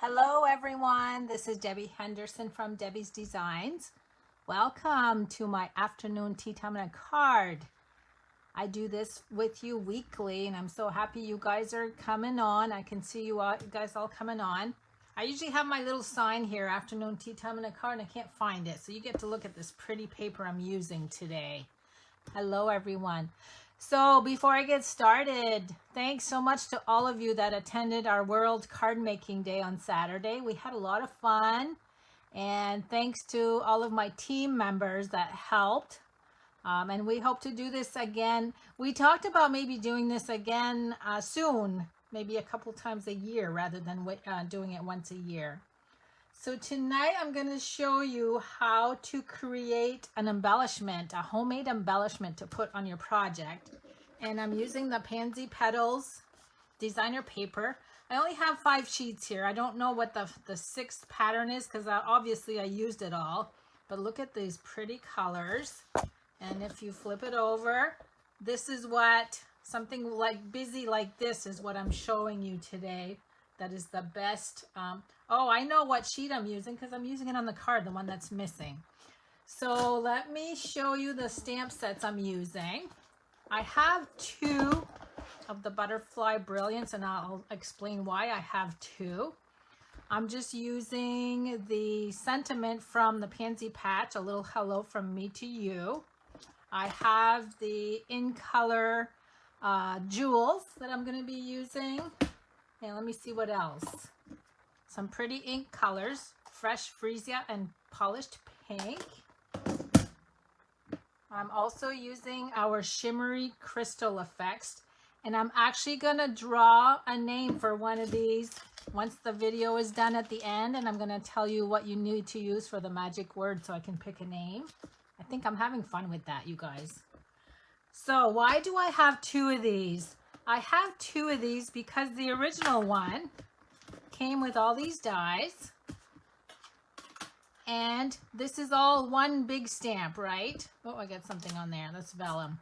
Hello everyone, this is Debbie Henderson from Debbie's Designs. Welcome to my afternoon tea time and a card. I do this with you weekly and I'm so happy you guys are coming on. I can see you guys all coming on. I usually have my little sign here, afternoon tea time and a card, and I can't find it. So you get to look at this pretty paper I'm using today. Hello everyone. So before I get started, thanks so much to all of you that attended our World Card Making Day on Saturday. We had a lot of fun, and thanks to all of my team members that helped. And we hope to do this again. We talked about maybe doing this again soon, maybe a couple times a year rather than doing it once a year. So tonight I'm going to show you how to create an embellishment, a homemade embellishment to put on your project. And I'm using the Pansy Petals designer paper. I only have 5 sheets here. I don't know what the 6th pattern is because obviously I used it all. But look at these pretty colors. And if you flip it over, this is what something like busy like this is what I'm showing you today. That is the best. Oh, I know what sheet I'm using because I'm using it on the card, the one that's missing. So let me show you the stamp sets I'm using. I have 2 of the Butterfly Brilliance, and I'll explain why I have 2. I'm just using the sentiment from the Pansy Patch, a little hello from me to you. I have the in color jewels that I'm going to be using. And let me see what else. Some pretty ink colors, fresh freesia and polished pink. I'm also using our shimmery crystal effects, and I'm actually gonna draw a name for one of these once the video is done at the end, and I'm gonna tell you what you need to use for the magic word so I can pick a name. I think I'm having fun with that, you guys. So why do I have 2 of these? I have 2 of these because the original one came with all these dies, and this is all one big stamp, right? Oh, I got something on there. That's vellum.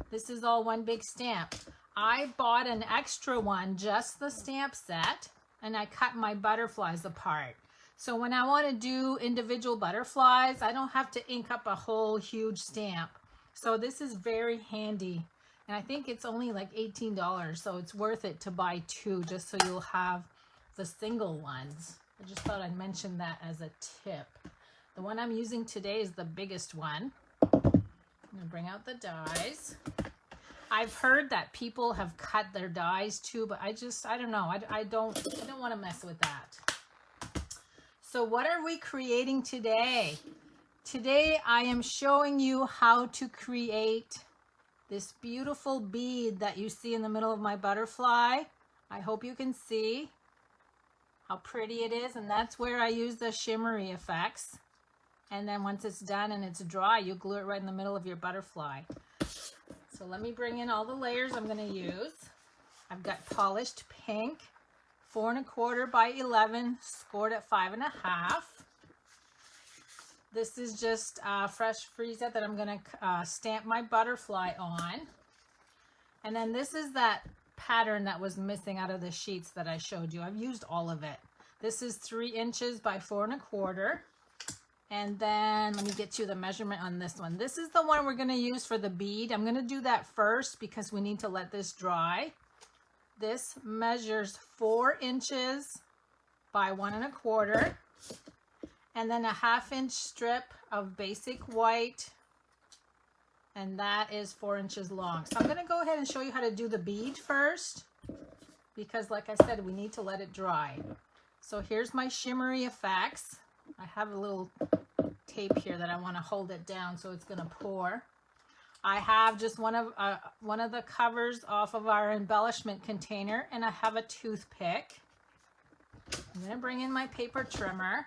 This is all one big stamp. I bought an extra one, just the stamp set, and I cut my butterflies apart. So when I want to do individual butterflies, I don't have to ink up a whole huge stamp. So this is very handy. And I think it's only like $18, so it's worth it to buy 2 just so you'll have the single ones. I just thought I'd mention that as a tip. The one I'm using today is the biggest one. I'm gonna bring out the dies. I've heard that people have cut their dies too, but I don't know. I don't want to mess with that. So what are we creating today? Today I am showing you how to create this beautiful bead that you see in the middle of my butterfly. I hope you can see how pretty it is, and that's where I use the shimmery effects. And then once it's done and it's dry, you glue it right in the middle of your butterfly. So let me bring in all the layers I'm going to use. I've got polished pink, 4 1/4 by 11, scored at 5 1/2. This is just fresh freesia that I'm going to stamp my butterfly on. And then this is that pattern that was missing out of the sheets that I showed you. I've used all of it. This is 3 inches by 4 1/4. And then let me get you the measurement on this one. This is the one we're going to use for the bead. I'm going to do that first because we need to let this dry. This measures 4 inches by 1 1/4. And then a 1/2 inch strip of basic white, and that is 4 inches long. So I'm going to go ahead and show you how to do the bead first, because like I said, we need to let it dry. So here's my shimmery effects. I have a little tape here that I want to hold it down so it's going to pour. I have just one of the covers off of our embellishment container, and I have a toothpick. I'm going to bring in my paper trimmer.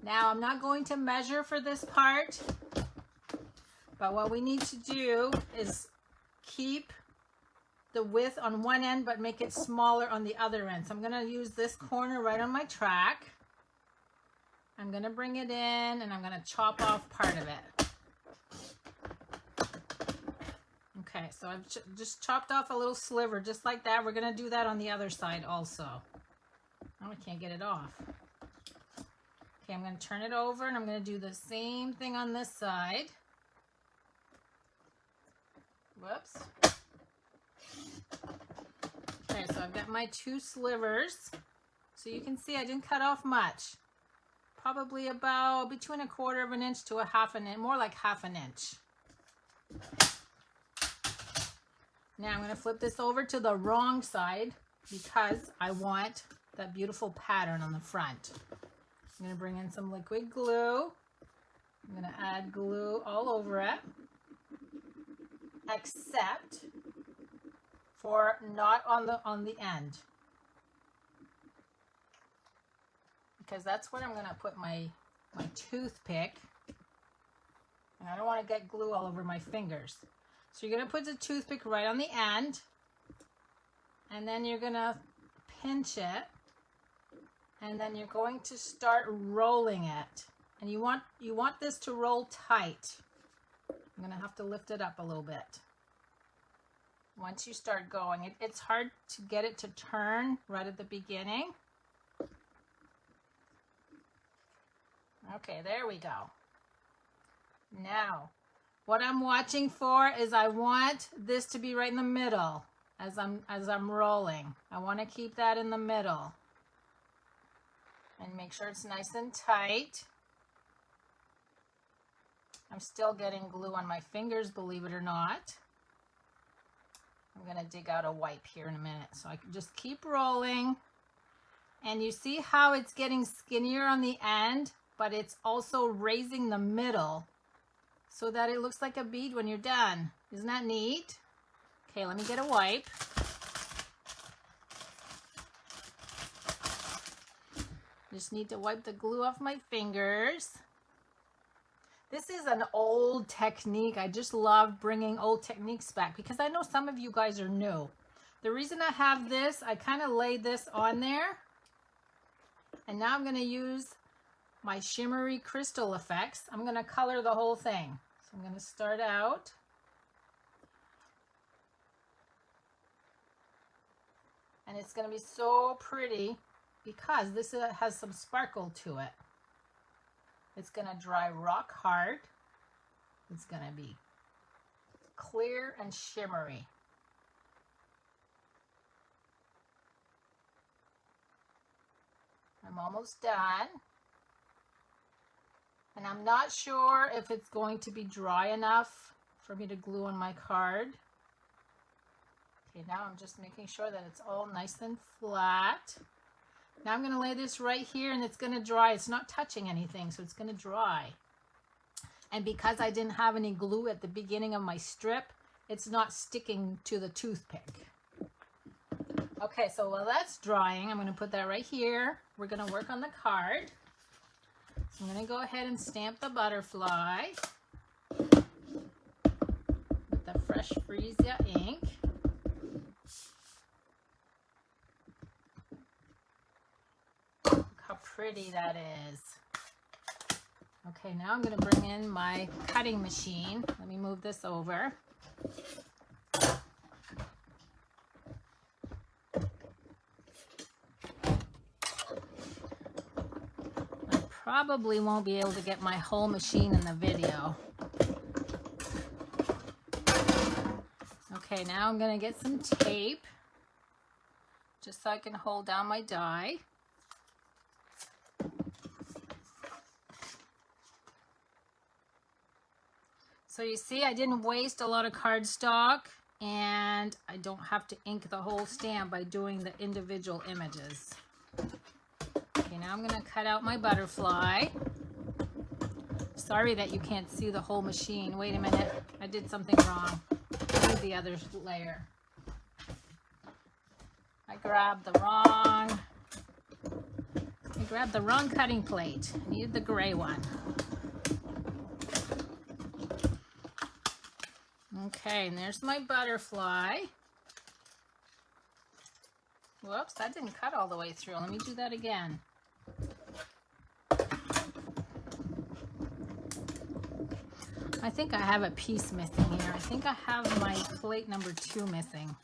Now, I'm not going to measure for this part, but what we need to do is keep the width on one end, but make it smaller on the other end. So I'm going to use this corner right on my track. I'm going to bring it in, and I'm going to chop off part of it. Okay, so I've just chopped off a little sliver just like that. We're going to do that on the other side also. Oh, I can't get it off. Okay, I'm going to turn it over and I'm going to do the same thing on this side. Whoops. Okay, so I've got my 2 slivers. So you can see I didn't cut off much. Probably about between 1/4 of an inch to 1/2 an inch, more like 1/2 an inch. Now I'm going to flip this over to the wrong side because I want that beautiful pattern on the front. I'm going to bring in some liquid glue. I'm going to add glue all over it, except for not on the end, because that's where I'm going to put my toothpick, and I don't want to get glue all over my fingers. So you're going to put the toothpick right on the end, and then you're going to pinch it, and then you're going to start rolling it. And you want this to roll tight. I'm going to have to lift it up a little bit. Once you start going, it's hard to get it to turn right at the beginning. Okay, there we go. Now, what I'm watching for is I want this to be right in the middle as I'm rolling. I want to keep that in the middle. And make sure it's nice and tight. I'm still getting glue on my fingers, believe it or not. I'm going to dig out a wipe here in a minute. So I can just keep rolling. And you see how it's getting skinnier on the end, but it's also raising the middle so that it looks like a bead when you're done. Isn't that neat? Okay, let me get a wipe. Just need to wipe the glue off my fingers. This is an old technique. I just love bringing old techniques back because I know some of you guys are new. The reason I have this, I kind of laid this on there. And now I'm going to use my shimmery crystal effects. I'm going to color the whole thing. So I'm going to start out. And it's going to be so pretty because this has some sparkle to it. It's going to dry rock hard. It's going to be clear and shimmery. I'm almost done. And I'm not sure if it's going to be dry enough for me to glue on my card. Okay, now I'm just making sure that it's all nice and flat. Now I'm going to lay this right here and it's going to dry. It's not touching anything, so it's going to dry. And because I didn't have any glue at the beginning of my strip, it's not sticking to the toothpick. Okay, so while that's drying, I'm going to put that right here. We're going to work on the card. So I'm going to go ahead and stamp the butterfly with the fresh Freesia ink. How pretty that is. Okay, now I'm going to bring in my cutting machine. Let me move this over. I probably won't be able to get my whole machine in the video. Okay, now I'm going to get some tape just so I can hold down my die. So you see, I didn't waste a lot of cardstock, and I don't have to ink the whole stamp by doing the individual images. Okay, now I'm going to cut out my butterfly. Sorry that you can't see the whole machine. Wait a minute, I did something wrong. Move the other layer. I grabbed the wrong cutting plate. I needed the gray one. Okay, and there's my butterfly. Whoops, that didn't cut all the way through. Let me do that again. I think I have a piece missing here. I think I have my plate number 2 missing.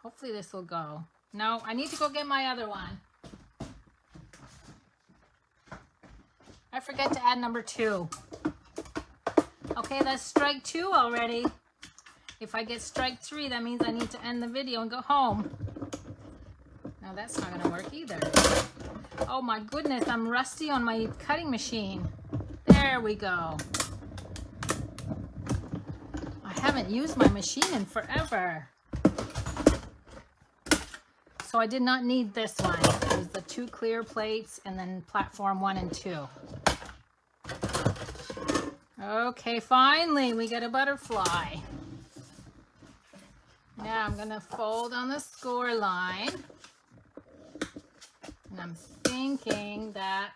Hopefully this will go. No, I need to go get my other one. forget to add number 2. Okay, that's strike 2 already. If I get strike 3, that means I need to end the video and go home. Now that's not gonna work either. Oh my goodness, I'm rusty on my cutting machine. There we go. I haven't used my machine in forever. So I did not need this one. It was the 2 clear plates and then platform 1 and 2. Okay, finally we get a butterfly. Now I'm gonna fold on the score line. And I'm thinking that,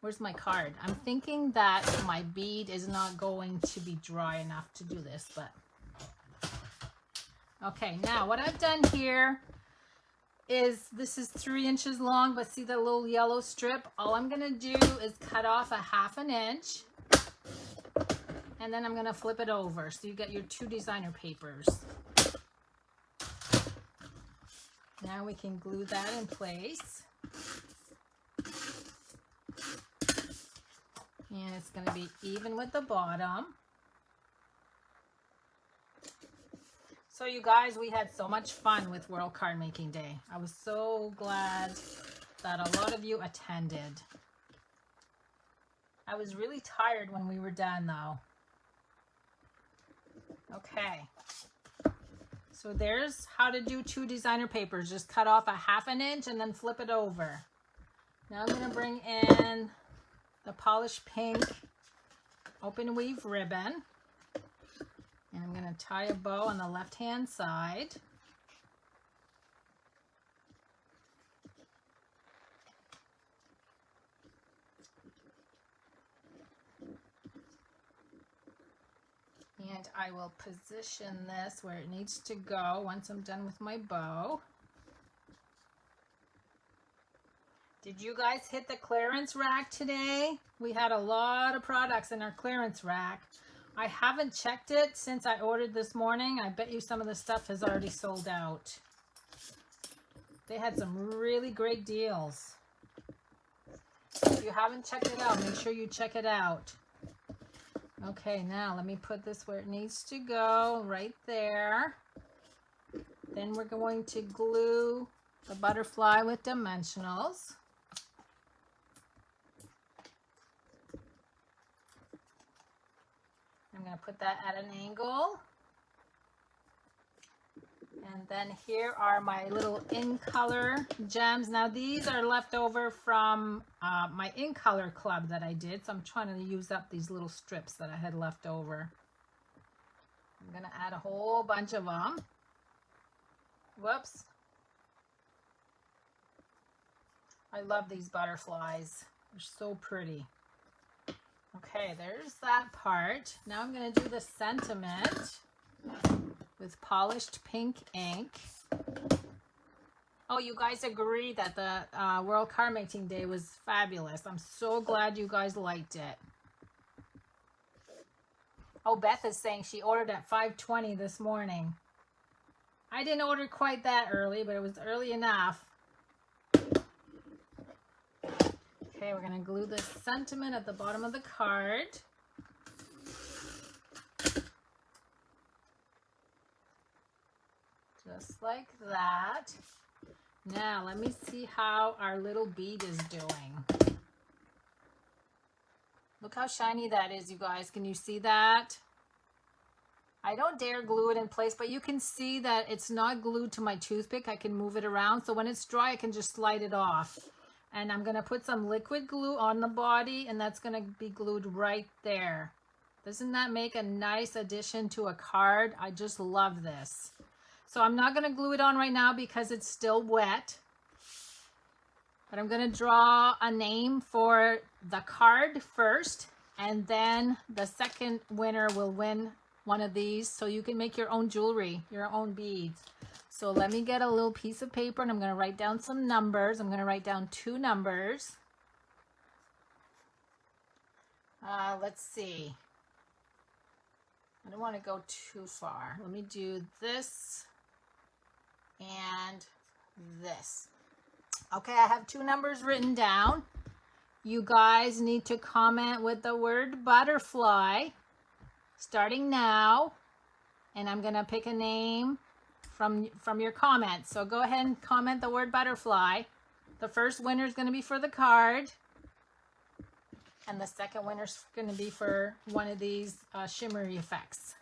where's my card? I'm thinking that my bead is not going to be dry enough to do this, but okay, now what I've done here is, this is 3 inches long, but see the little yellow strip? All I'm gonna do is cut off a 1/2 inch, and then I'm gonna flip it over so you get your 2 designer papers. Now we can glue that in place. And it's gonna be even with the bottom. So you guys, we had so much fun with World Card Making Day. I was so glad that a lot of you attended. I was really tired when we were done though. Okay. So there's how to do 2 designer papers. Just cut off a 1/2 inch and then flip it over. Now I'm gonna bring in the polished pink open weave ribbon. And I'm going to tie a bow on the left hand side. And I will position this where it needs to go once I'm done with my bow. Did you guys hit the clearance rack today? We had a lot of products in our clearance rack. I haven't checked it since I ordered this morning. I bet you some of the stuff has already sold out. They had some really great deals. If you haven't checked it out, make sure you check it out. Okay, now let me put this where it needs to go, right there. Then we're going to glue the butterfly with dimensionals. I'm going to put that at an angle. And then here are my little in color gems. Now these are left over from my in color club that I did. So I'm trying to use up these little strips that I had left over. I'm going to add a whole bunch of them. Whoops. I love these butterflies. They're so pretty. Okay, there's that part. Now I'm going to do the sentiment with polished pink ink. Oh, you guys agree that the World Card Making Day was fabulous. I'm so glad you guys liked it. Oh, Beth is saying she ordered at 5:20 this morning. I didn't order quite that early, but it was early enough. Okay, we're going to glue this sentiment at the bottom of the card. Just like that. Now, let me see how our little bead is doing. Look how shiny that is, you guys. Can you see that? I don't dare glue it in place, but you can see that it's not glued to my toothpick. I can move it around. So when it's dry, I can just slide it off. And I'm going to put some liquid glue on the body, and that's going to be glued right there. Doesn't that make a nice addition to a card? I just love this. So I'm not going to glue it on right now because it's still wet. But I'm going to draw a name for the card first, and then the second winner will win one of these. So you can make your own jewelry, your own beads. So let me get a little piece of paper, and I'm going to write down some numbers. I'm going to write down 2 numbers. Let's see. I don't want to go too far. Let me do this and this. Okay, I have 2 numbers written down. you guys need to comment with the word butterfly starting now. And I'm going to pick a name from your comments. So go ahead and comment the word butterfly. The first winner is going to be for the card. And the second winner is going to be for one of these shimmery effects.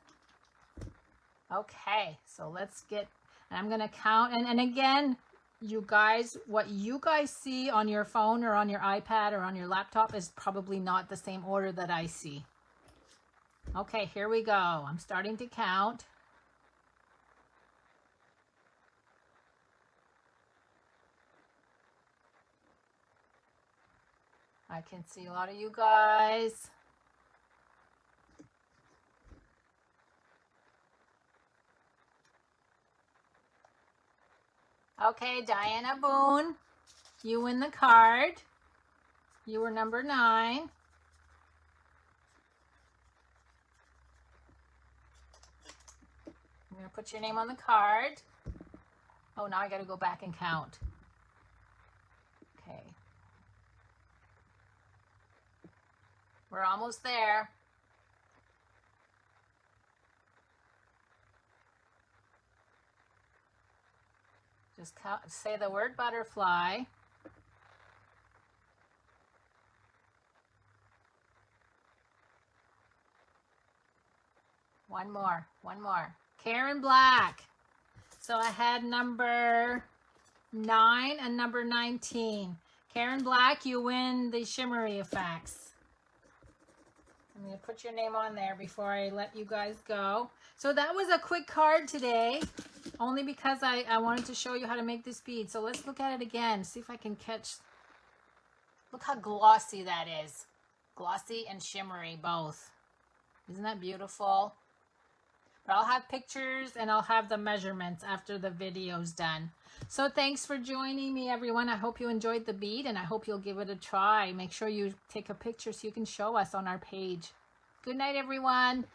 Okay, so let's get, and I'm going to count. And again, you guys, what you guys see on your phone or on your iPad or on your laptop is probably not the same order that I see. Okay, here we go. I'm starting to count. I can see a lot of you guys. Okay, Diana Boone, you win the card. You were number 9. I'm going to put your name on the card. Oh, now I got to go back and count. Okay. We're almost there. Just count, say the word butterfly. One more. Karen Black. So I had number 9 and number 19. Karen Black, you win the shimmery effects. I'm going to put your name on there before I let you guys go. So that was a quick card today, only because I wanted to show you how to make this bead. So let's look at it again, see if I can catch. Look how glossy that is. Glossy and shimmery both. Isn't that beautiful? But I'll have pictures and I'll have the measurements after the video's done. So thanks for joining me, everyone. I hope you enjoyed the bead and I hope you'll give it a try. Make sure you take a picture so you can show us on our page. Good night, everyone.